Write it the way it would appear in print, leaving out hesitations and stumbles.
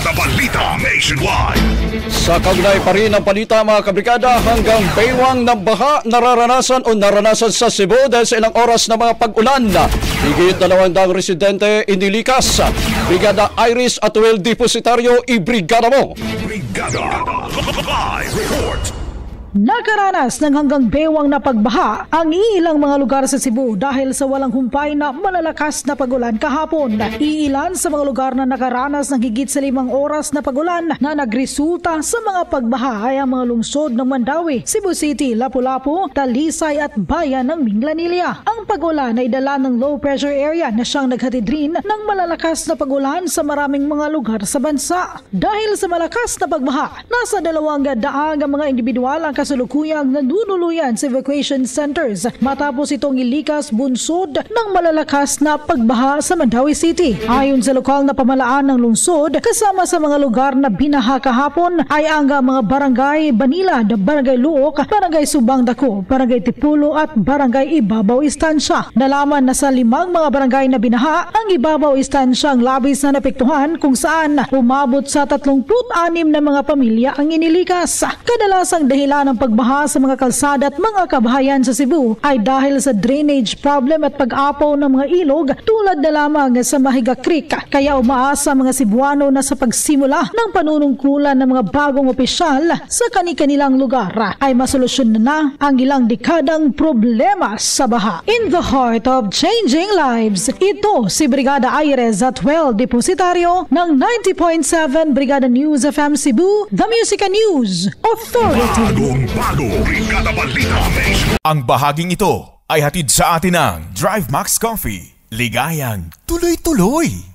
Brigada Balita Nationwide. Sa kaugnay pa rin ang balita mga kabrigada, hanggang baywang ng baha naranasan sa Cebu dahil sa ilang oras na mga pag-ulan. Higit 200 residente inilikas. Brigada Iris at Well Depositario, ibrigada mo. Brigada Live Report. Nakaranas ng hanggang bewang na pagbaha ang ilang mga lugar sa Cebu dahil sa walang humpay na malalakas na pag-ulan kahapon. Iilan sa mga lugar na nakaranas ng higit sa 5 oras na pag-ulan na nagresulta sa mga pagbaha ay ang mga lungsod ng Mandawi, Cebu City, Lapu-Lapu, Talisay at bayan ng Minglanilla. Ang pag-ulan ay dala ng low pressure area na siyang naghatid rin ng malalakas na pag-ulan sa maraming mga lugar sa bansa. Dahil sa malakas na pagbaha, nasa 200 ang mga individual ang kasalukuyang nanunuluyan sa evacuation centers matapos itong ilikas bunsod ng malalakas na pagbaha sa Mandawi City. Ayon sa lokal na pamalaan ng lungsod, kasama sa mga lugar na binaha kahapon ay ang mga barangay Banilad, Barangay Luok, Barangay Subang Dako, Barangay Tipulo at Barangay Ibabaw Istansya. Nalaman na sa 5 mga barangay na binaha, ang Ibabaw Istansya ang labis na napektuhan kung saan umabot sa 36 na mga pamilya ang inilikas. Kadalasang dahilan ng pagbaha sa mga kalsada at mga kabahayan sa Cebu ay dahil sa drainage problem at pag-apaw ng mga ilog tulad na lamang sa Mahiga Creek. Kaya umaasa mga Cebuano na sa pagsimula ng panunungkulan ng mga bagong opisyal sa kani-kanilang lugar ay masolusyon na ang ilang dekadang problema sa baha. In the heart of changing lives, ito si Brigada Iris at Well Depositario ng 90.7 Brigada News FM Cebu, The Music and News Authority. Bago, Brigada Balita Nation. Ang bahaging ito ay hatid sa atin ng Drive Max Coffee. Ligayang tuloy-tuloy.